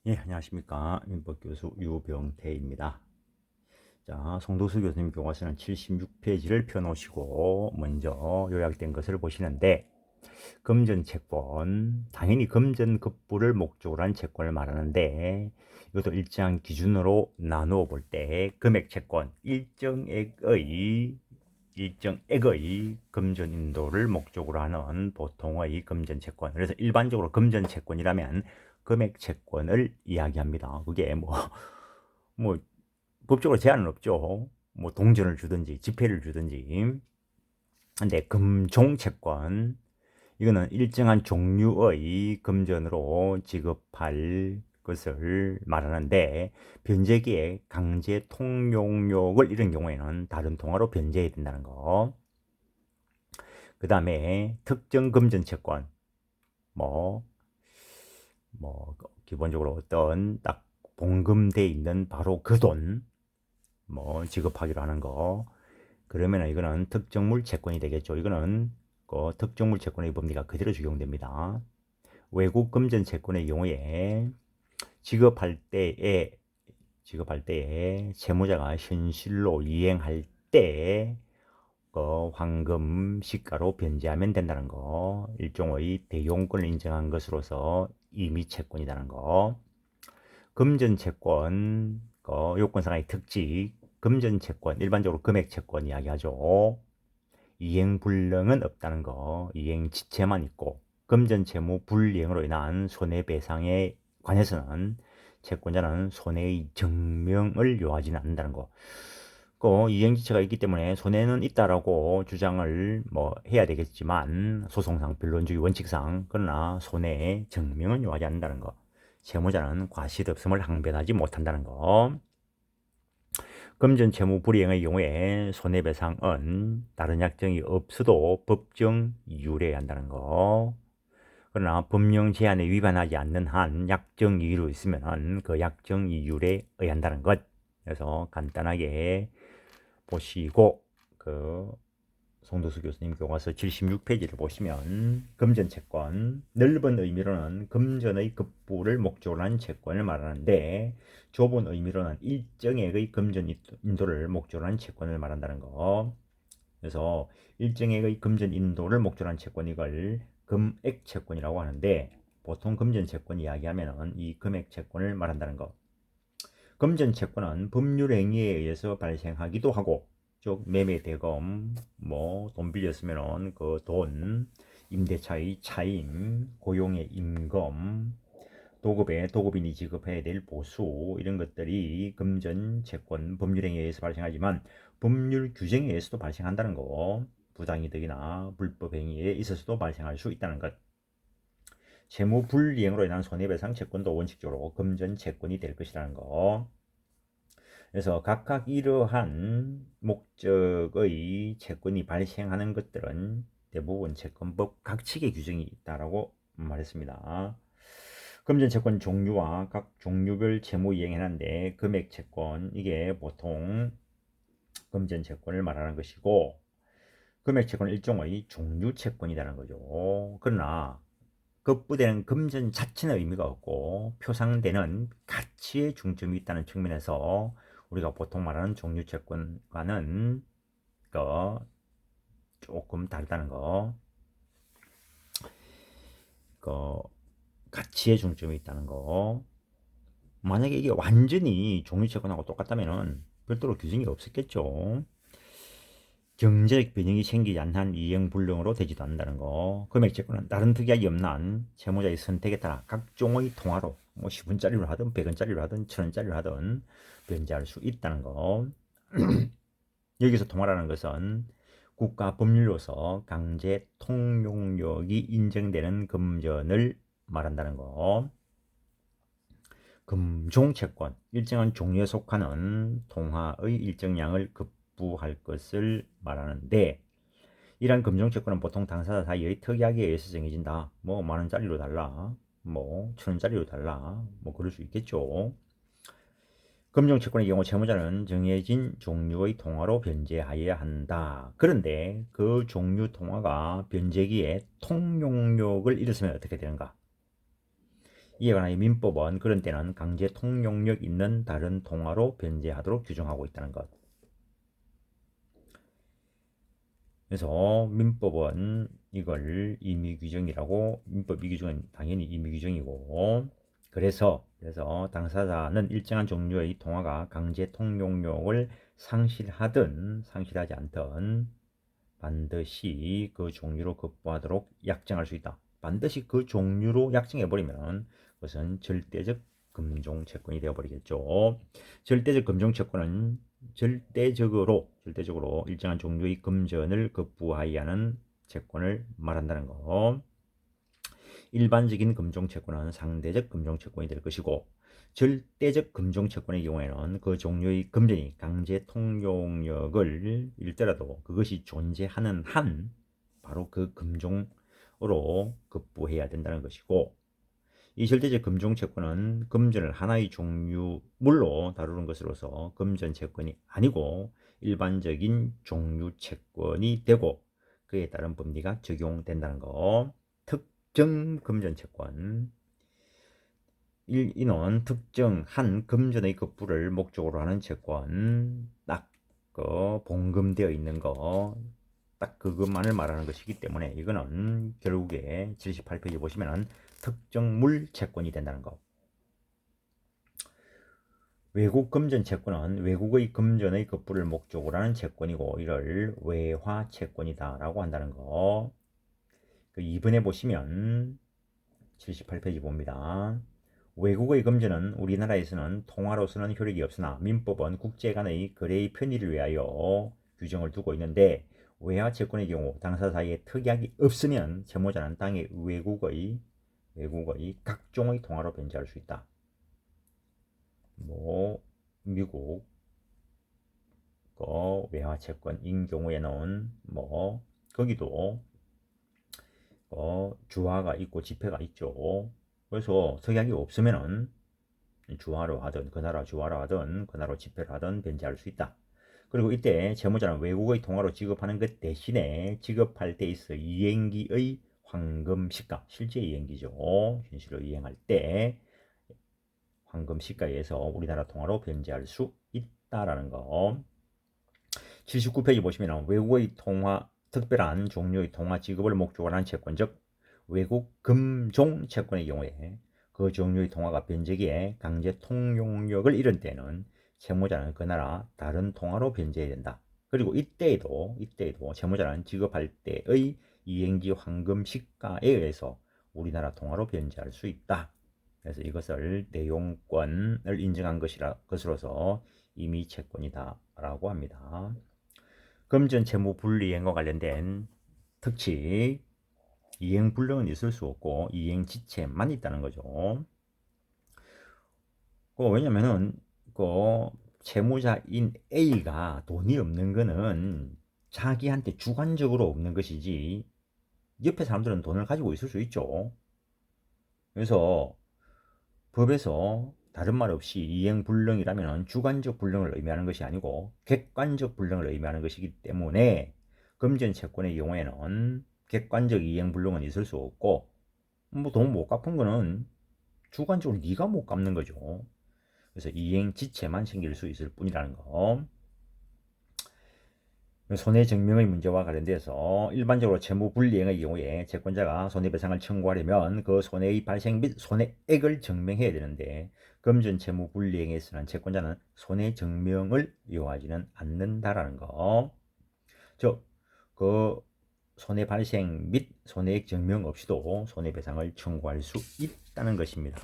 예, 안녕하십니까. 민법교수 유병태입니다. 자, 송도수 교수님 교과서는 76페이지를 펴놓으시고 먼저 요약된 것을 보시는데, 금전채권, 당연히 금전급부를 목적으로 한 채권을 말하는데, 이것도 일정한 기준으로 나누어 볼 때 금액채권, 일정액의 금전 인도를 목적으로 하는 보통의 금전채권. 그래서 일반적으로 금전채권이라면 금액채권을 이야기합니다. 그게 뭐 법적으로 제한은 없죠. 뭐 동전을 주든지 지폐를 주든지. 근데 금종채권, 이거는 일정한 종류의 금전으로 지급할 것을 말하는데, 변제기에 강제 통용력을 잃은 경우에는 다른 통화로 변제해야 된다는 거. 그 다음에 특정 금전 채권, 뭐, 기본적으로 어떤 딱 봉금돼 있는 바로 그 돈, 지급하기로 하는 거. 그러면 이거는 특정물 채권이 되겠죠. 이거는 그 특정물 채권의 법리가 그대로 적용됩니다. 외국 금전 채권의 경우에 지급할 때에, 채무자가 현실로 이행할 때 황금 시가로 변제하면 된다는 거. 일종의 대용권을 인정한 것으로서 임의 채권이라는 거. 금전 채권 요건상의 특징. 금전 채권 일반적으로 금액 채권 이야기하죠. 이행 불능은 없다는 거. 이행 지체만 있고, 금전 채무 불이행으로 인한 손해배상에 관해서는 채권자는 손해의 증명을 요하지는 않는다는 거. 이행지체가 있기 때문에 손해는 있다라고 주장을 해야 되겠지만, 소송상 변론주의 원칙상, 그러나 손해의 증명은 요하지 않는다는 거. 채무자는 과실없음을 항변하지 못한다는 거. 금전 채무 불이행의 경우에 손해배상은 다른 약정이 없어도 법정 이율해야 한다는 거. 그러나 법령 제한에 위반하지 않는 한 약정 이율이 있으면 그 약정 이율에 의한다는 것. 그래서 간단하게 보시고, 송도수 교수님 교과서 76페이지를 보시면, 금전채권, 넓은 의미로는 금전의 급부를 목적으로 한 채권을 말하는데, 좁은 의미로는 일정액의 금전 인도를 목적으로 한 채권을 말한다는 거. 그래서 일정액의 금전 인도를 목적으로 한 채권, 이걸 금액채권이라고 하는데, 보통 금전채권 이야기하면 이 금액채권을 말한다는 거. 금전채권은 법률 행위에 의해서 발생하기도 하고, 즉 매매 대금, 돈 빌렸으면은 그 돈, 임대차의 차임, 고용의 임금, 도급인이 지급해야 될 보수, 이런 것들이 금전채권 법률 행위에 의해서 발생하지만 법률 규정에 의해서도 발생한다는 거. 부당이득이나 불법 행위에 있어서도 발생할 수 있다는 것. 채무 불이행으로 인한 손해배상 채권도 원칙적으로 금전채권이 될 것이라는 거. 그래서 각각 이러한 목적의 채권이 발생하는 것들은 대부분 채권법 각 칙의 규정이 있다라고 말했습니다. 금전채권 종류와 각 종류별 채무 이행해는데, 금액채권, 이게 보통 금전채권을 말하는 것이고, 금액채권은 일종의 종류채권이라는 거죠. 그러나 급부되는 금전 자체는 의미가 없고 표상되는 가치에 중점이 있다는 측면에서 우리가 보통 말하는 종류채권과는 조금 다르다는 거. 그 가치에 중점이 있다는 거. 만약에 이게 완전히 종류채권하고 똑같다면은 별도로 규정이 없었겠죠. 경제적 변형이 생기지 않는 한 이행불능으로 되지도 않는다는 거. 금액채권은 다른 특약이 없는 한 채무자의 선택에 따라 각종의 통화로 10원짜리로 하든 100원짜리로 하든 1000원짜리로 하든 변제할 수 있다는 거. 여기서 통화라는 것은 국가 법률로서 강제 통용력이 인정되는 금전을 말한다는 거. 금종채권, 일정한 종류에 속하는 통화의 일정량을 급부할 것을 말하는데, 이러한 금종채권은 보통 당사자 사이의 특약에 의해서 정해진다. 만원짜리로 달라, 1000원짜리로 달라, 그럴 수 있겠죠. 금종채권의 경우 채무자는 정해진 종류의 통화로 변제하여야 한다. 그런데 그 종류 통화가 변제기에 통용력을 잃었으면 어떻게 되는가? 이에 관하여 민법은 그런 때는 강제 통용력 있는 다른 동화로 변제하도록 규정하고 있다는 것. 그래서 민법은 이걸 임의규정이라고, 민법 이규정은 당연히 임의규정이고, 그래서 당사자는 일정한 종류의 동화가 강제 통용력을 상실하든 상실하지 않든 반드시 그 종류로 급부하도록 약정할 수 있다. 반드시 그 종류로 약정해버리면 그것은 절대적 금종채권이 되어버리겠죠. 절대적 금종채권은 절대적으로 일정한 종류의 금전을 급부하여야 하는 채권을 말한다는 거. 일반적인 금종채권은 상대적 금종채권이 될 것이고, 절대적 금종채권의 경우에는 그 종류의 금전이 강제 통용력을 잃더라도 그것이 존재하는 한 바로 그 금종으로 급부해야 된다는 것이고, 이 절대적 금종채권은 금전을 하나의 종류물로 다루는 것으로서 금전채권이 아니고 일반적인 종류채권이 되고 그에 따른 법리가 적용된다는 거. 특정 금전채권, 이는 특정한 금전의 급부를 목적으로 하는 채권, 딱 봉금되어 있는 거, 딱 그것만을 말하는 것이기 때문에 이거는 결국에 78페이지 보시면은 특정물 채권이 된다는 거. 외국 금전 채권은 외국의 금전의 급부를 목적으로 하는 채권이고 이를 외화 채권이다라고 한다는 거. 2번에 보시면 78페이지 봅니다. 외국의 금전은 우리나라에서는 통화로서는 효력이 없으나 민법은 국제 간의 거래의 편의를 위하여 규정을 두고 있는데 외화 채권의 경우 당사 사이에 특약이 없으면 채무자는 당의 외국의 각종의 통화로 변제할 수 있다. 뭐 미국 외화 채권인 경우에는 뭐 거기도 주화가 있고 지폐가 있죠. 그래서 특약이 없으면은 주화로 하든 그 나라 주화로 하든 그 나라 지폐로 하든 변제할 수 있다. 그리고 이때 채무자는 외국의 통화로 지급하는 것 대신에 지급할 때 있어 이행기의 황금 시가, 실제 이행기죠. 현실로 이행할 때 황금 시가에 의해서 우리나라 통화로 변제할 수 있다라는 거. 79페이지 보시면 외국의 통화, 특별한 종류의 통화 지급을 목적으로 한 채권, 즉 외국 금종 채권의 경우에 그 종류의 통화가 변제기에 강제 통용력을 잃은 때는 채무자는 그 나라 다른 통화로 변제해야 된다. 그리고 이때에도 채무자는 지급할 때의 이행기 황금 시가에 의해서 우리나라 통화로 변제할 수 있다. 그래서 이것을 내용권을 인정한 것으로서 임의 채권이다라고 합니다. 금전 채무 분리행과 관련된 특칙, 이행불능은 있을 수 없고 이행지체만 있다는 거죠. 왜냐면은 채무자인 A가 돈이 없는 거는 자기한테 주관적으로 없는 것이지 옆에 사람들은 돈을 가지고 있을 수 있죠. 그래서 법에서 다른 말 없이 이행불능이라면 주관적 불능을 의미하는 것이 아니고 객관적 불능을 의미하는 것이기 때문에 금전 채권의 경우에는 객관적 이행불능은 있을 수 없고 뭐 돈 못 갚은 거는 주관적으로 네가 못 갚는 거죠. 그래서 이행지체만 생길 수 있을 뿐이라는 거. 손해증명의 문제와 관련돼서 일반적으로 채무불이행의 경우에 채권자가 손해배상을 청구하려면 그 손해의 발생 및 손해액을 증명해야 되는데 금전 채무불이행에서는 채권자는 손해증명을 요하지는 않는다라는 거. 즉, 그 손해 발생 및 손해액 증명 없이도 손해배상을 청구할 수 있다는 것입니다.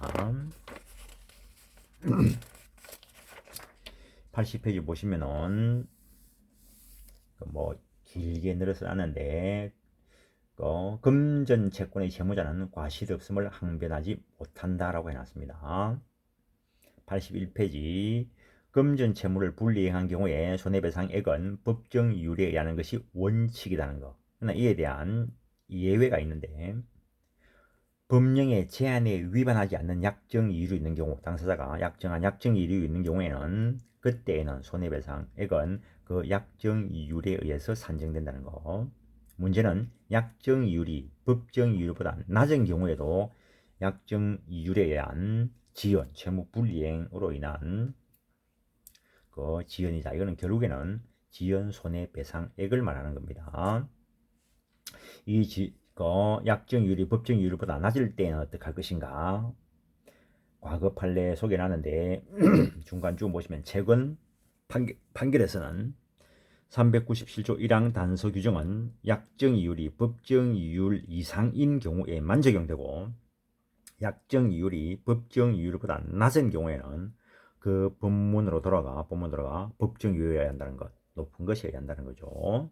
80페이지 보시면은 뭐 길게 늘어서 하는데 금전 채권의 채무자는 과실 없음을 항변하지 못한다라고 해놨습니다. 81페이지 금전 채무를 불이행한 경우에 손해배상액은 법정 이율에 의하는 것이 원칙이라는 거. 그러나 이에 대한 예외가 있는데 법령의 제한에 위반하지 않는 약정 이율이 있는 경우 당사자가 약정한 약정 이율이 있는 경우에는 그때에는 손해배상액은 그 약정 이율에 의해서 산정된다는 거. 문제는 약정 이율이 법정 이율보다 낮은 경우에도 약정 이율에 의한 지연, 채무 불이행으로 인한 그 지연이자 이거는 결국에는 지연 손해배상액을 말하는 겁니다. 약정이율이 법정이율보다 낮을 때는 어떻게 할 것인가? 과거 판례 소개하는데 중간쯤 보시면 최근 판결에서는 397조 1항 단서 규정은 약정이율이 법정이율 이상인 경우에만 적용되고 약정이율이 법정이율보다 낮은 경우에는 그 본문으로 돌아가 법정이율이어야 한다는 것, 높은 것이어야 한다는 거죠.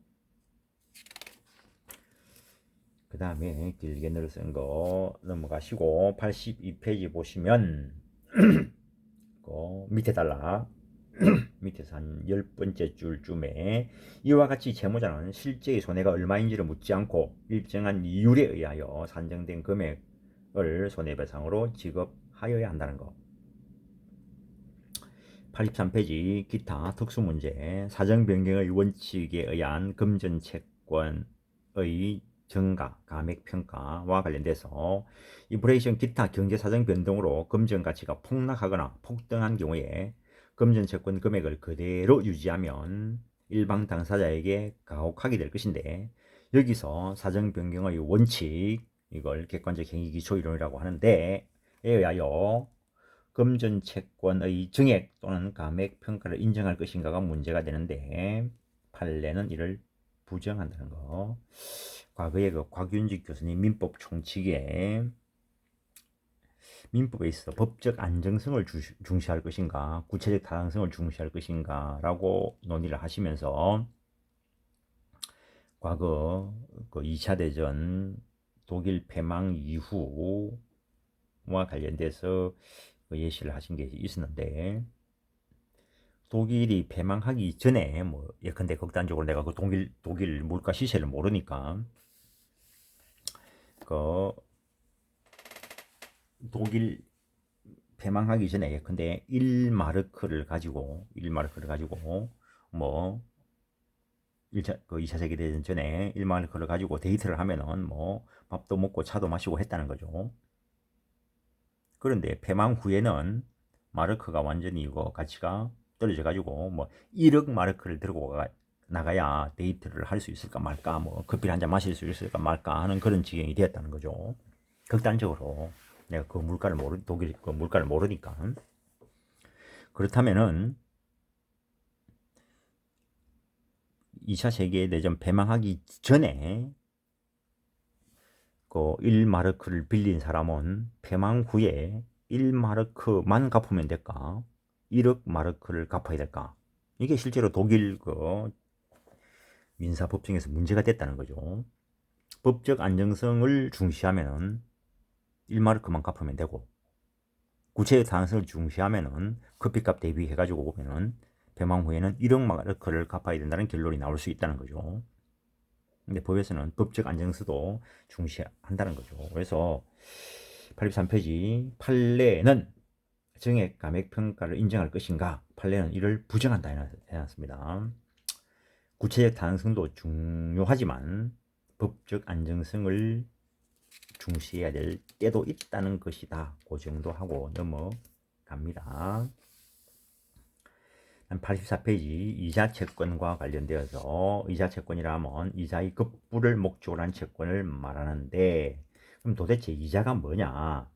그 다음에 길게 늘쓴 거 넘어가시고 82페이지 보시면 그 밑에 달라 밑에서 한 10번째 줄쯤에 이와 같이 채무자는 실제의 손해가 얼마인지를 묻지 않고 일정한 이율에 의하여 산정된 금액을 손해배상으로 지급하여야 한다는 것. 83페이지 기타 특수문제 사정 변경의 원칙에 의한 금전채권의 증가, 감액 평가와 관련돼서 인플레이션 기타 경제사정 변동으로 금전가치가 폭락하거나 폭등한 경우에 금전채권 금액을 그대로 유지하면 일방 당사자에게 가혹하게 될 것인데 여기서 사정 변경의 원칙, 이걸 객관적 행위기초이론이라고 하는데 에 의하여 금전채권의 증액 또는 감액 평가를 인정할 것인가가 문제가 되는데 판례는 이를 부정한다는 거. 과거에 그 곽윤직 교수님 민법 총칙에 민법에 있어 법적 안정성을 중시할 것인가 구체적 타당성을 중시할 것인가 라고 논의를 하시면서 과거 그 2차 대전 독일 패망 이후와 관련돼서 그 예시를 하신 게 있었는데 독일이 패망하기 전에 뭐 예컨대 극단적으로 내가 그 독일 물가 시세를 모르니까 그 독일 패망하기 전에 예컨대 1마르크를 가지고 뭐 2차 세계대전 전에 1마르크를 가지고 데이트를 하면은 뭐 밥도 먹고 차도 마시고 했다는 거죠. 그런데 패망 후에는 마르크가 완전히 이거 가치가 떨어져 가지고 뭐 1억 마르크를 들고 나가야 데이트를 할 수 있을까 말까, 뭐 커피를 한잔 마실 수 있을까 말까 하는 그런 지경이 되었다는 거죠. 극단적으로 내가 그 물가를 독일 그 물가를 모르니까. 그렇다면은 2차 세계대전 패망하기 전에 그 1마르크를 빌린 사람은 패망 후에 1마르크만 갚으면 될까? 1억 마르크를 갚아야 될까? 이게 실제로 독일 그 민사법정에서 문제가 됐다는 거죠. 법적 안정성을 중시하면은 1마르크만 갚으면 되고 구체적 타당성을 중시하면은 커피값 대비해가지고 보면은 패망 후에는 1억 마르크를 갚아야 된다는 결론이 나올 수 있다는 거죠. 근데 법에서는 법적 안정성도 중시한다는 거죠. 그래서 83페이지 판례는 정액 감액 평가를 인정할 것인가? 판례는 이를 부정한다 해놨습니다. 구체적 타당성도 중요하지만 법적 안정성을 중시해야 될 때도 있다는 것이다. 그 정도 하고 넘어갑니다. 84페이지 이자 채권과 관련되어서 이자 채권이라면 이자의 급부를 목적으로 한 채권을 말하는데 그럼 도대체 이자가 뭐냐?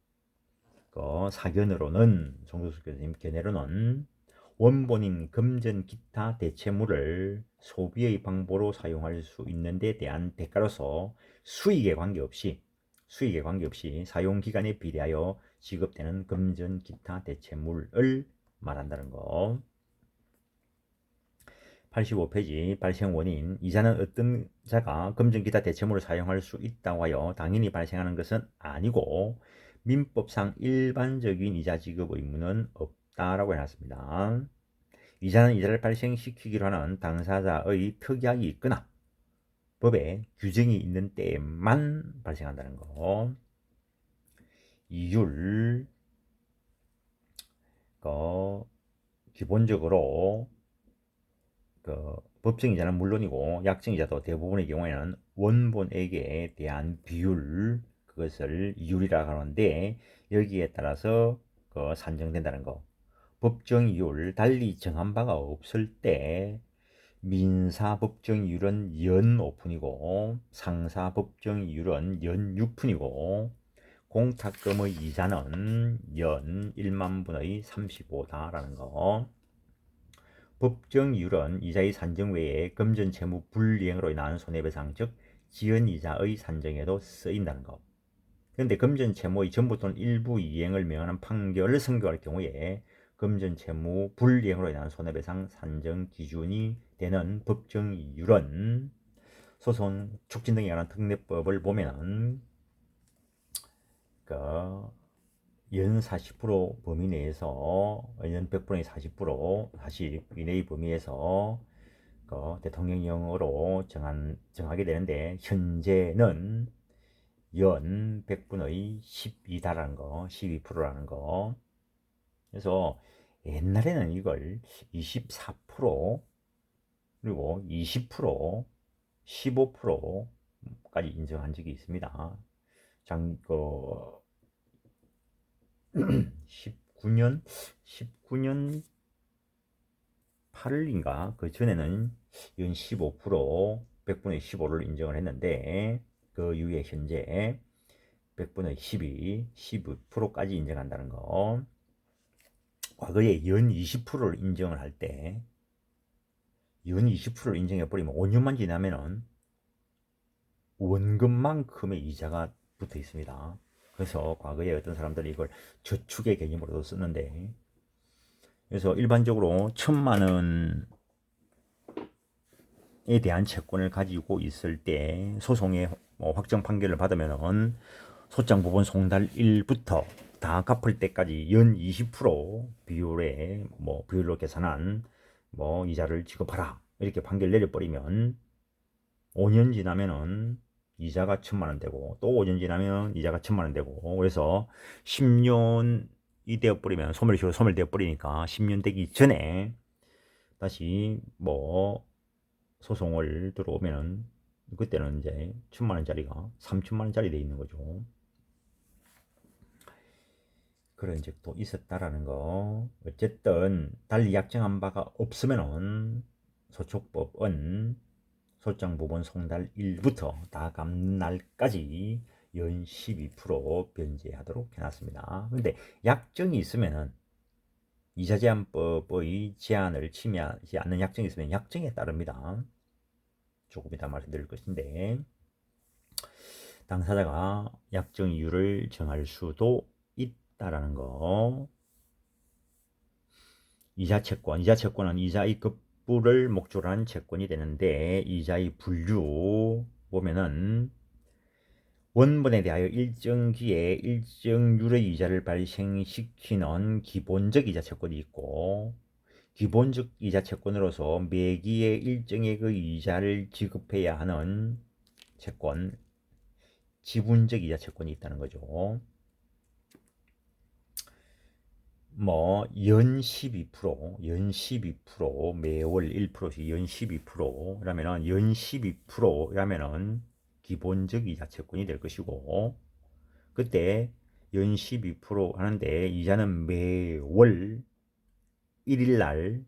그 사견으로는 정도숙 교수님 견해로는 원본인 금전 기타 대체물을 소비의 방법으로 사용할 수 있는 데 대한 대가로서 수익에 관계없이 사용 기간에 비례하여 지급되는 금전 기타 대체물을 말한다는 거. 85페이지 발생 원인 이자는 어떤 자가 금전 기타 대체물을 사용할 수 있다고 하여 당연히 발생하는 것은 아니고 민법상 일반적인 이자 지급 의무는 없다라고 해놨습니다. 이자는 이자를 발생시키기로 하는 당사자의 특약이 있거나 법에 규정이 있는 때에만 발생한다는 거. 이율 기본적으로 법정이자는 물론이고 약정이자도 대부분의 경우에는 원본액에 대한 비율 그것을 이율이라고 하는데 여기에 따라서 그 산정된다는 거. 법정이율 달리 정한 바가 없을 때 민사 법정이율은 연 5푼이고 상사 법정이율은 연 6푼이고 공탁금의 이자는 연 1만 분의 35다라는 거. 법정이율은 이자의 산정 외에 금전 채무 불이행으로 인한 손해배상 즉 지연이자의 산정에도 쓰인다는 거. 그런데 금전 채무의 전부 또는 일부 이행을 명하는 판결을 선고할 경우에 금전 채무 불이행으로 인한 손해배상 산정 기준이 되는 법정이율은 소송 촉진 등에 관한 특례법을 보면은 연 40% 범위 내에서 연 100%의 40% 이내의 범위에서 대통령령으로 정하게 되는데 현재는 연 100분의 12다라는 거, 12%라는 거. 그래서 옛날에는 이걸 24% 그리고 20%, 15%까지 인정한 적이 있습니다. 19년 8월인가 그 전에는 연 15% 100분의 15를 인정을 했는데 그 이후에 현재 100분의 12까지 인정한다는 거. 과거에 연 20%를 인정을 할 때 연 20%를 인정해버리면 5년만 지나면은 원금만큼의 이자가 붙어 있습니다. 그래서 과거에 어떤 사람들이 이걸 저축의 개념으로도 쓰는데 그래서 일반적으로 1,000만 원에 대한 채권을 가지고 있을 때 소송의 확정 판결을 받으면은 소장 부분 송달 1부터 다 갚을 때까지 연 20% 비율로 계산한 이자를 지급하라 이렇게 판결 내려버리면 5년 지나면은 이자가 1,000만 원 되고 또 5년 지나면 이자가 1,000만 원 되고 그래서 10년이 되어버리면 소멸되어버리니까 10년 되기 전에 다시 소송을 들어오면은 그때는 이제 1,000만 원짜리가 3,000만 원짜리 돼 있는 거죠. 그런 적도 있었다라는 거. 어쨌든 달리 약정한 바가 없으면은 소촉법은 소장부분 송달 1부터 다 갚는 날까지 연 12% 변제하도록 해놨습니다. 근데 약정이 있으면은 이자제한법의 제한을 침해하지 않는 약정이 있으면 약정에 따릅니다. 조금 이따 말씀드릴 것인데 당사자가 약정 이유를 정할 수도 있다라는 거. 이자채권은 이자의 급부를 목적으로 한 채권이 되는데 이자의 분류 보면은 원본에 대하여 일정 기에 일정률의 이자를 발생시키는 기본적 이자채권이 있고 기본적 이자채권으로서 매기에 일정액의 이자를 지급해야 하는 채권, 지분적 이자채권이 있다는 거죠. 연 12%, 매월 1%씩 연 12%라면은 연 12%라면은 기본적 이자채권이 될 것이고 그때 연 12% 하는데 이자는 매월 1일 날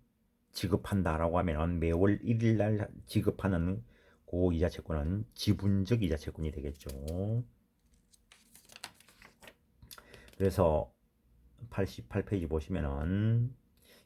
지급한다라고 하면은 매월 1일 날 지급하는 그 이자채권은 지분적 이자채권이 되겠죠. 그래서 88페이지 보시면은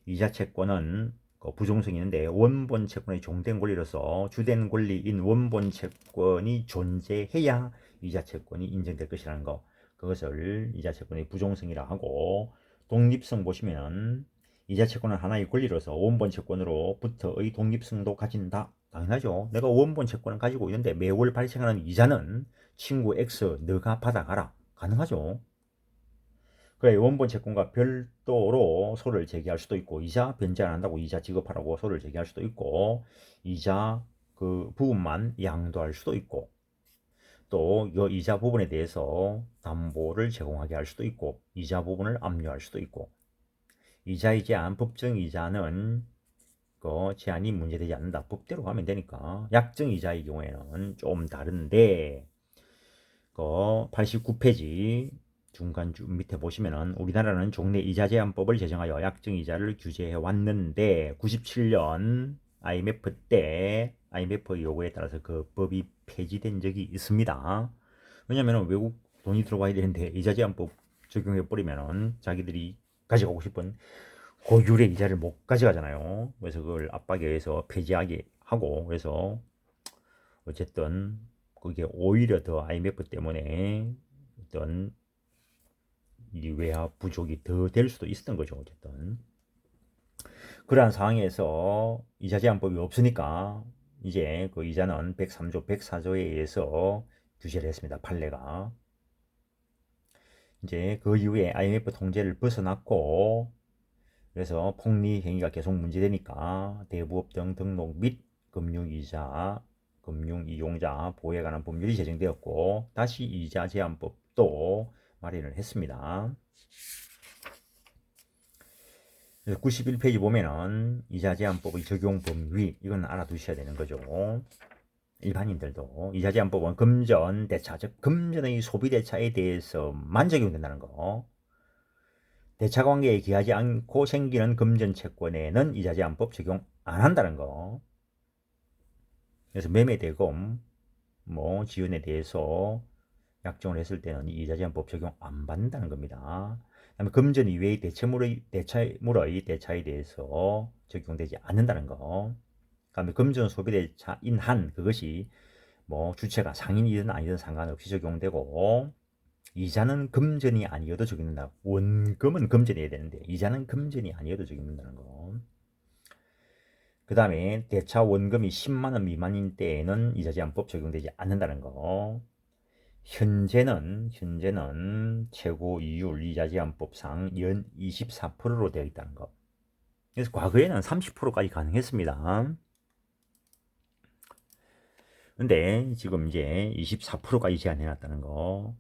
이자채권은 부종성이 있는데 원본 채권의 종된 권리로서 주된 권리인 원본 채권이 존재해야 이자채권이 인정될 것이라는 거. 그것을 이자채권의 부종성이라 하고 독립성 보시면 이자채권은 하나의 권리로서 원본 채권으로부터의 독립성도 가진다. 당연하죠. 내가 원본 채권을 가지고 있는데 매월 발생하는 이자는 친구 X 너가 받아가라. 가능하죠. 그래 원본 채권과 별도로 소를 제기할 수도 있고 이자 변제 안 한다고 이자 지급하라고 소를 제기할 수도 있고 이자 그 부분만 양도할 수도 있고 또 이 이자 부분에 대해서 담보를 제공하게 할 수도 있고 이자 부분을 압류할 수도 있고 이자의 제한 법정 이자는 그 제한이 문제되지 않는다. 법대로 가면 되니까 약정 이자의 경우에는 좀 다른데 89페이지 중간 줄 밑에 보시면은 우리나라는 종래 이자 제한법을 제정하여 약정 이자를 규제해 왔는데 97년 IMF 때 IMF 요구에 따라서 그 법이 폐지된 적이 있습니다. 왜냐면은 외국 돈이 들어와야 되는데 이자 제한법 적용해 버리면은 자기들이 가져가고 싶은 고율의 이자를 못 가져가잖아요. 그래서 그걸 압박에 의해서 폐지하게 하고, 그래서 어쨌든 그게 오히려 더 IMF 때문에 어떤 이 외화 부족이 더 될 수도 있었던 거죠. 어쨌든 그러한 상황에서 이자 제한법이 없으니까 이제 그 이자는 103조, 104조에 의해서 규제를 했습니다. 판례가. 이제 그 이후에 IMF 통제를 벗어났고, 그래서 폭리 행위가 계속 문제되니까 대부업 등 등록 및 금융이자, 금융이용자 보호에 관한 법률이 제정되었고, 다시 이자 제한법도 마련을 했습니다. 91페이지 보면은 이자 제한법의 적용 범위, 이건 알아두셔야 되는 거죠. 일반인들도 이자 제한법은 금전 대차, 즉 금전의 소비 대차에 대해서만 적용된다는 거. 대차 관계에 기하지 않고 생기는 금전 채권에는 이자 제한법 적용 안 한다는 거. 그래서 매매 대금 뭐 지연에 대해서 약정을 했을 때는 이자 제한법 적용 안 받는다는 겁니다. 그다음에 금전 이외의 대차물의 대차에 대해서 적용되지 않는다는 거. 그다음에 금전 소비 대차인 한 그것이 뭐 주체가 상인이든 아니든 상관없이 적용되고, 이자는 금전이 아니어도 적용된다. 원금은 금전이어야 되는데 이자는 금전이 아니어도 적용된다는 거. 그 다음에 대차 원금이 10만원 미만인 때에는 이자 제한법 적용되지 않는다는 거. 현재는 최고 이율 이자 제한법상 연 24%로 되어 있다는 거. 그래서 과거에는 30%까지 가능했습니다. 근데 지금 이제 24%까지 제한해 놨다는 거.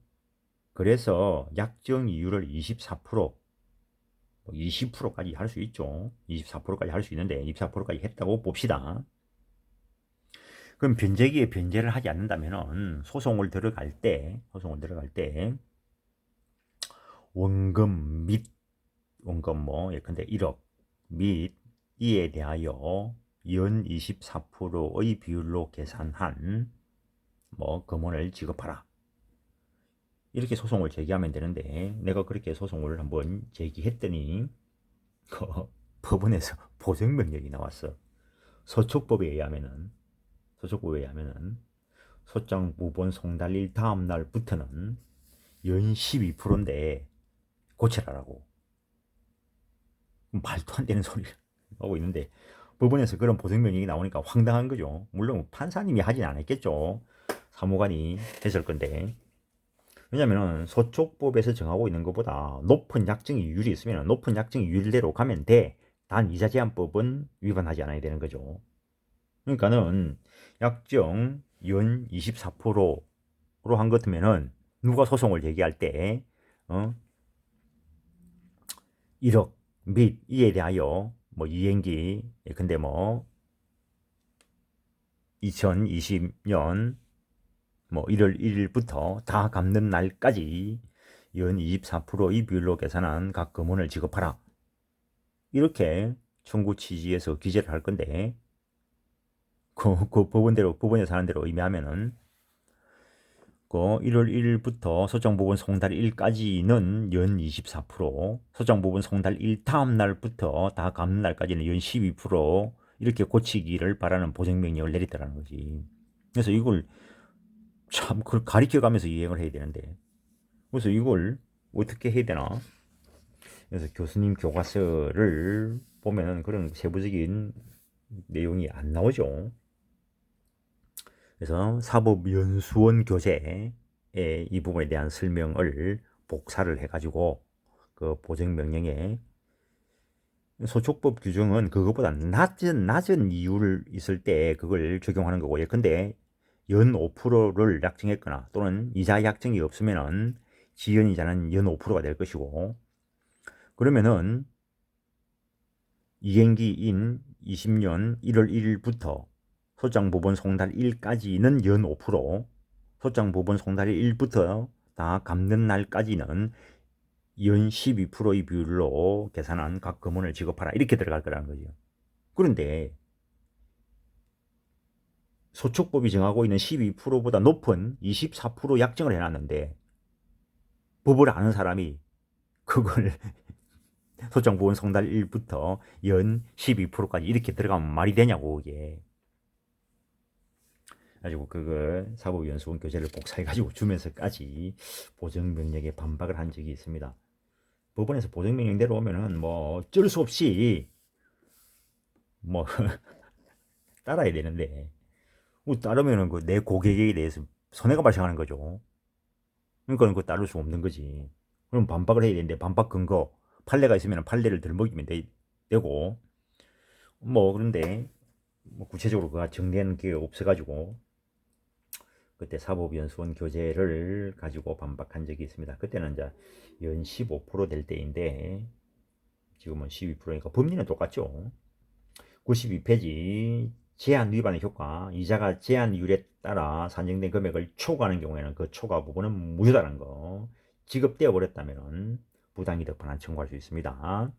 그래서 약정 이율을 24%, 20%까지 할 수 있죠. 24%까지 할 수 있는데 24%까지 했다고 봅시다. 그럼 변제기에 변제를 하지 않는다면은 소송을 들어갈 때 원금 및 원금 뭐 예컨대 1억 및 이에 대하여 연 24%의 비율로 계산한 뭐 금원을 지급하라. 이렇게 소송을 제기하면 되는데 내가 그렇게 소송을 한번 제기했더니 그 법원에서 보증 명령이 나왔어. 서촉법에 의하면은 소장 부본 송달일 다음 날부터는 연 12%인데 고쳐라라고. 말도 안 되는 소리를 하고 있는데 법원에서 그런 보증 명령이 나오니까 황당한 거죠. 물론 판사님이 하진 않았겠죠. 사무관이 했을 건데. 왜냐면은 서촉법에서 정하고 있는 것보다 높은 약정 이율이 있으면 높은 약정 이율대로 가면 돼. 단 이자 제한법은 위반하지 않아야 되는 거죠. 그러니까는 약정 연 24%로 한 것 같으면은 누가 소송을 제기할 때 1억 및 이에 대하여 뭐 이행기 근데 뭐 2020년 뭐 1월 1일부터 다 갚는 날까지 연 24%의 비율로 계산한 각 금원을 지급하라. 이렇게 청구 취지에서 기재를 할 건데 그 법원에서 하는 대로 의미하면은 그 1월 1일부터 소장 부분 송달일까지는 연 24%, 소장 부분 송달일 다음 날부터 다 갚는 날까지는 연 12% 이렇게 고치기를 바라는 보증명령을 내렸다는 거지. 그래서 이걸 참 가리켜 가면서 이행을 해야 되는데, 그래서 이걸 어떻게 해야 되나? 그래서 교수님 교과서를 보면 그런 세부적인 내용이 안 나오죠. 그래서 사법연수원 교재에 이 부분에 대한 설명을 복사를 해가지고 그 보증명령에 소촉법 규정은 그것보다 낮은 이율 있을 때 그걸 적용하는 거고, 예컨대 연 5%를 약정했거나 또는 이자 약정이 없으면은 지연이자는 연 5%가 될 것이고, 그러면은 이행기인 20년 1월 1일부터 소장 부분 송달일까지는 연 5%, 소장 부분 송달일 1부터 다 갚는 날까지는 연 12%의 비율로 계산한 각 금원을 지급하라 이렇게 들어갈 거라는 거죠. 그런데 소축법이 정하고 있는 12%보다 높은 24% 약정을 해놨는데 법을 아는 사람이 그걸 소장부원 송달 1부터 연 12%까지 이렇게 들어가면 말이 되냐고 이게. 가지고 그걸 사법연수원 교재를 꼭 사가지고 주면서까지 보정명령에 반박을 한 적이 있습니다. 법원에서 보정명령대로 오면은 뭐 어쩔 수 없이 뭐 따라야 되는데 뭐 따르면은 그 내 고객에 대해서 손해가 발생하는 거죠. 그러니까 그거 따를 수 없는 거지. 그럼 반박을 해야 되는데 반박 근거 판례가 있으면 판례를 들먹이면 되고 뭐 그런데 뭐 구체적으로 그가 정리하는 게 없어가지고 그때 사법연수원 교재를 가지고 반박한 적이 있습니다. 그때는 이제 연 15%될 때인데 지금은 12%니까 법리는 똑같죠. 92페이지 제한 위반의 효과 이자가 제한율에 따라 산정된 금액을 초과하는 경우에는 그 초과 부분은 무효다는 거 지급되어 버렸다면 부당이득 반환 청구할 수 있습니다.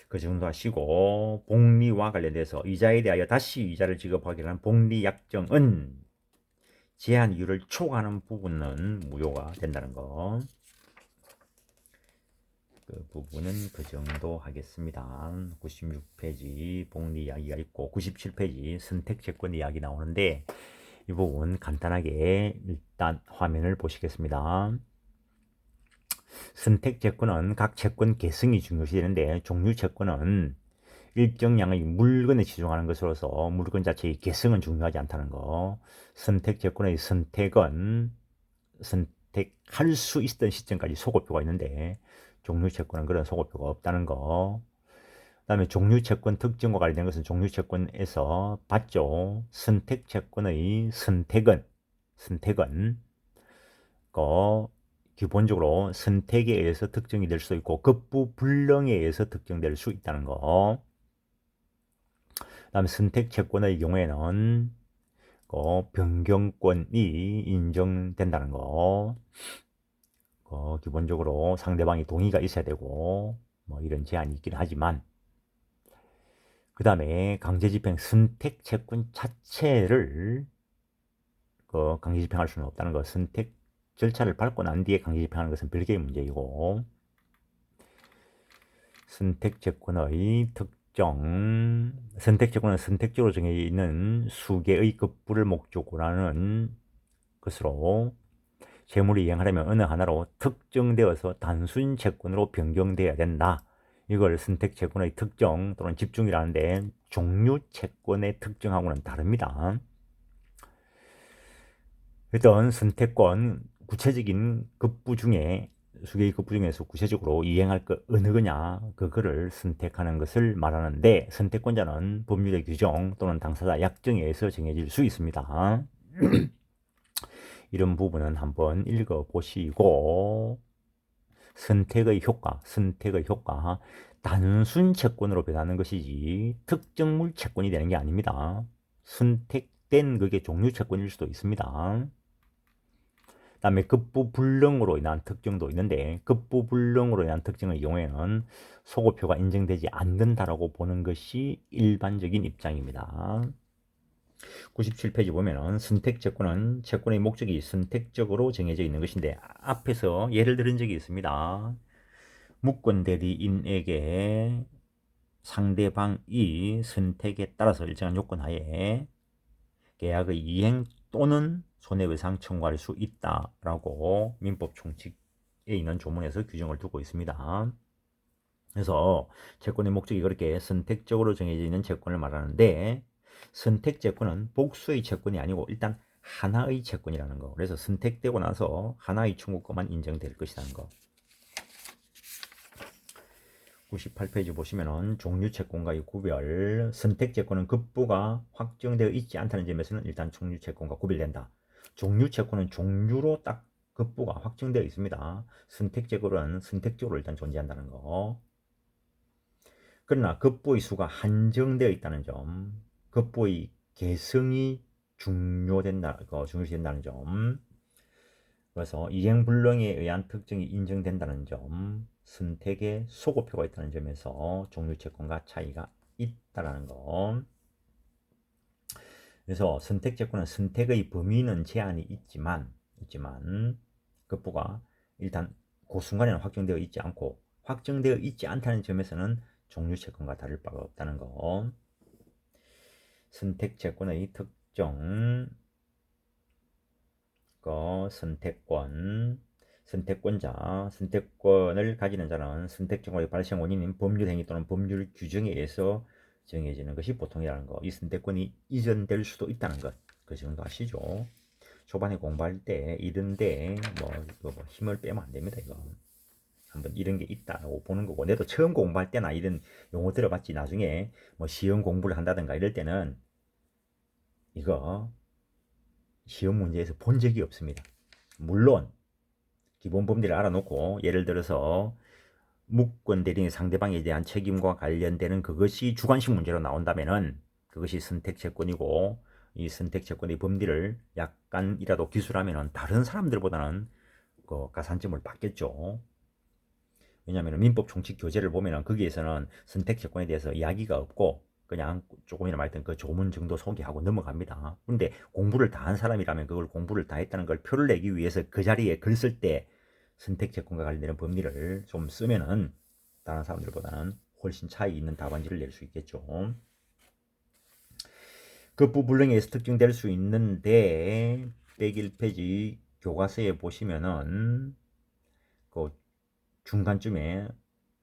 그 정도 하시고 복리와 관련돼서 이자에 대하여 다시 이자를 지급하기로 한 복리약정은 제한율을 초과하는 부분은 무효가 된다는 거. 그 부분은 그 정도 하겠습니다. 96페이지 복리 이야기가 있고 97페이지 선택채권 이야기 나오는데 이 부분 간단하게 일단 화면을 보시겠습니다. 선택채권은 각 채권 개성이 중요시 되는데 종류채권은 일정량의 물건에 치중하는 것으로서 물건 자체의 개성은 중요하지 않다는 거. 선택채권의 선택은 선택할 수 있던 시점까지 소고표가 있는데 종류채권은 그런 소고표가 없다는 거. 그 다음에 종류채권 특징과 관련된 것은 종류채권에서 봤죠. 선택채권의 선택은 기본적으로 선택에 의해서 특정이 될 수 있고 급부불능에 의해서 특정될 수 있다는 거. 그 다음에 선택채권의 경우에는 변경권이 인정된다는 거. 기본적으로 상대방이 동의가 있어야 되고 뭐 이런 제한이 있긴 하지만 그 다음에 강제집행 선택채권 자체를 강제집행할 수는 없다는 거. 선택 절차를 밟고 난 뒤에 강제집행하는 것은 별개의 문제이고 선택채권의 특정 선택채권은 선택적으로 정해져 있는 수개의 급부를 목적으로 하는 것으로 채무를 이행하려면 어느 하나로 특정되어서 단순 채권으로 변경돼야 된다. 이걸 선택채권의 특정 또는 집중이라는데 종류채권의 특정하고는 다릅니다. 일단 선택권 구체적인 급부 중에 수개의 급부 중에서 구체적으로 이행할 것 어느 거냐 그거를 선택하는 것을 말하는데 선택권자는 법률의 규정 또는 당사자 약정에 의해서 정해질 수 있습니다. 이런 부분은 한번 읽어보시고 선택의 효과 단순 채권으로 변하는 것이지 특정물 채권이 되는 게 아닙니다. 선택된 그게 종류 채권일 수도 있습니다. 그 다음에 급부불능으로 인한 특징도 있는데 급부불능으로 인한 특징의 경우에는 소고표가 인정되지 않는다라고 보는 것이 일반적인 입장입니다. 97페이지 보면은 선택채권은 채권의 목적이 선택적으로 정해져 있는 것인데 앞에서 예를 들은 적이 있습니다. 무권대리인에게 상대방이 선택에 따라서 일정한 요건 하에 계약의 이행 또는 손해배상 청구할 수 있다라고 민법 총칙에 있는 조문에서 규정을 두고 있습니다. 그래서 채권의 목적이 그렇게 선택적으로 정해져 있는 채권을 말하는데 선택채권은 복수의 채권이 아니고 일단 하나의 채권이라는 거. 그래서 선택되고 나서 하나의 청구권만 인정될 것이라는 거. 98페이지 보시면은 종류채권과의 구별, 선택채권은 급부가 확정되어 있지 않다는 점에서는 일단 종류채권과 구별된다. 종류채권은 종류로 딱 급부가 확정되어 있습니다. 선택채권은 선택적으로 일단 존재한다는 거. 그러나 급부의 수가 한정되어 있다는 점, 급부의 개성이 중요시된다는 점. 그래서 이행불능에 의한 특징이 인정된다는 점, 선택에 소고표가 있다는 점에서 종료채권과 차이가 있다라는 거. 그래서 선택채권은 선택의 범위는 제한이 있지만 급부가 일단 그 순간에는 확정되어 있지 않고 확정되어 있지 않다는 점에서는 종료채권과 다를 바가 없다는 거. 선택채권의 특정, 선택권을 가지는 자는 선택채권의 발생 원인인 법률 행위 또는 법률 규정에 의해서 정해지는 것이 보통이라는 거. 이 선택권이 이전될 수도 있다는 것. 그 정도 아시죠? 초반에 공부할 때 이런데 뭐 힘을 빼면 안 됩니다. 이거 한번 이런 게 있다고 보는 거고, 내도 처음 공부할 때나 이런 용어 들어봤지 나중에 뭐 시험 공부를 한다든가 이럴 때는 이거 시험 문제에서 본 적이 없습니다. 물론 기본 법리를 알아놓고 예를 들어서 무권 대리인 상대방에 대한 책임과 관련되는 그것이 주관식 문제로 나온다면은 그것이 선택채권이고, 이 선택채권의 법리를 약간이라도 기술하면은 다른 사람들보다는 그 가산점을 받겠죠. 왜냐하면 민법 총칙 교재를 보면은 거기에서는 선택채권에 대해서 이야기가 없고 그냥 조금이나 말했던 그 조문 정도 소개하고 넘어갑니다. 근데 공부를 다 한 사람이라면 그걸 공부를 다 했다는 걸 표를 내기 위해서 그 자리에 글 쓸 때 선택채권과 관련된 법리를 좀 쓰면은 다른 사람들보다는 훨씬 차이 있는 답안지를 낼 수 있겠죠. 급부불능에 의해서 특정될 수 있는데 101페이지 교과서에 보시면은 그 중간쯤에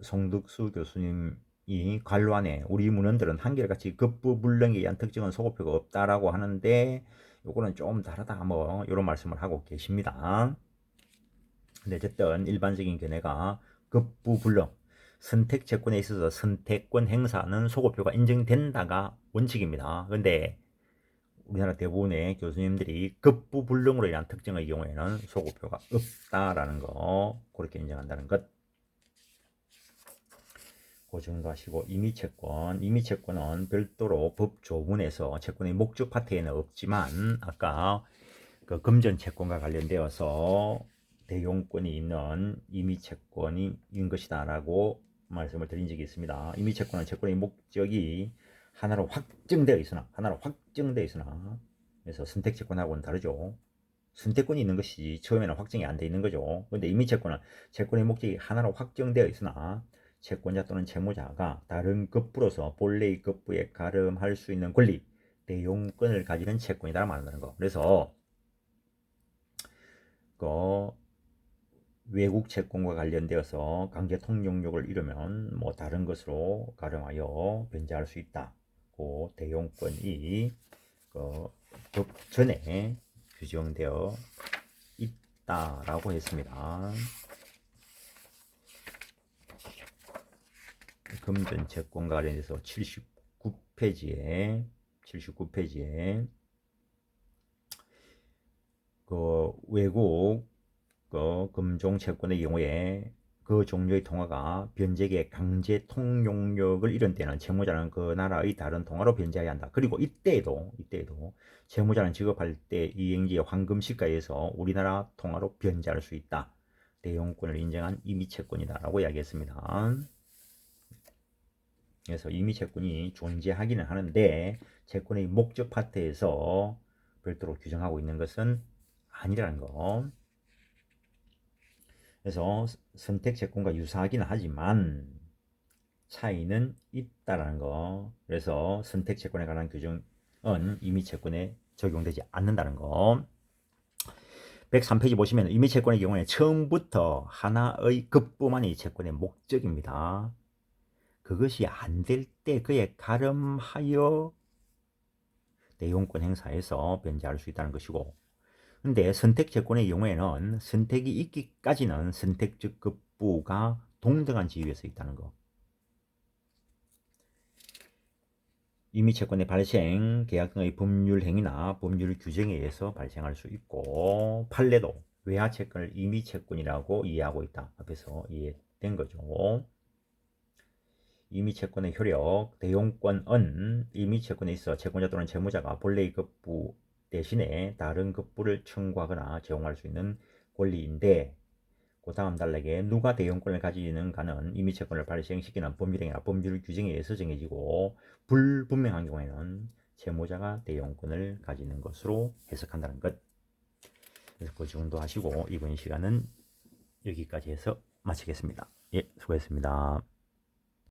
송득수 교수님이 관로안에 우리 문헌들은 한결같이 급부불능에 의한 특정은 소고표가 없다라고 하는데 요거는 좀 다르다 뭐 이런 말씀을 하고 계십니다. 근데 어쨌든 일반적인 견해가 급부불능, 선택채권에 있어서 선택권 행사는 소고표가 인정된다가 원칙입니다. 근데 우리나라 대부분의 교수님들이 급부불능으로 인한 특정의 경우에는 소고표가 없다라는 거 그렇게 인정한다는 것. 그 정도 하시고, 임의채권은 별도로 법 조문에서 채권의 목적 파트에는 없지만 아까 그 금전채권과 관련되어서 대용권이 있는 임의채권인 것이다라고 말씀을 드린 적이 있습니다. 임의채권은 채권의 목적이 하나로 확정되어 있으나 그래서 선택채권하고는 다르죠. 선택권이 있는 것이 처음에는 확정이 안 돼 있는 거죠. 근데 임의채권은 채권의 목적이 하나로 확정되어 있으나 채권자 또는 채무자가 다른 급부로서 본래의 급부에 가름할 수 있는 권리, 대용권을 가지는 채권이다 말한다는 거. 그래서 그 외국 채권과 관련되어서 강제 통용력을 이루면 뭐 다른 것으로 가름하여 변제할 수 있다. 그 대용권이 그 법 전에 규정되어 있다라고 했습니다. 금전채권과 관련해서 79페이지에 그 외국 그 금종채권의 경우에 그 종류의 통화가 변제기에 강제 통용력을 이룬 때는 채무자는 그 나라의 다른 통화로 변제해야 한다. 그리고 이때에도 채무자는 지급할 때 이행지의 황금 시가에서 우리나라 통화로 변제할 수 있다. 대용권을 인정한 임의채권이다라고 이야기했습니다. 그래서 임의채권이 존재하기는 하는데 채권의 목적 파트에서 별도로 규정하고 있는 것은 아니라는 거. 그래서 선택채권과 유사하기는 하지만 차이는 있다라는 거. 그래서 선택채권에 관한 규정은 임의채권에 적용되지 않는다는 거. 103페이지 보시면 임의채권의 경우에 처음부터 하나의 급부만이 채권의 목적입니다. 그것이 안 될 때 그에 가름하여 대용권 행사에서 변제할 수 있다는 것이고, 근데 선택채권의 경우에는 선택이 있기까지는 선택적 급부가 동등한 지위에 서 있다는 거. 임의채권의 발생, 계약 등의 법률 행위나 법률 규정에 의해서 발생할 수 있고, 판례도 외화채권을 임의채권이라고 이해하고 있다. 앞에서 이해된 거죠. 임의채권의 효력, 대용권은 임의채권에 있어 채권자 또는 채무자가 본래의 급부 대신에 다른 급부를 청구하거나 제공할 수 있는 권리인데, 그 다음 단락에 누가 대용권을 가지는가는 임의채권을 발생시키는 법률행위나 법률 규정에 의해서 정해지고, 불분명한 경우에는 채무자가 대용권을 가지는 것으로 해석한다는 것. 그래서 그 정도 하시고 이번 시간은 여기까지 해서 마치겠습니다. 예, 수고했습니다.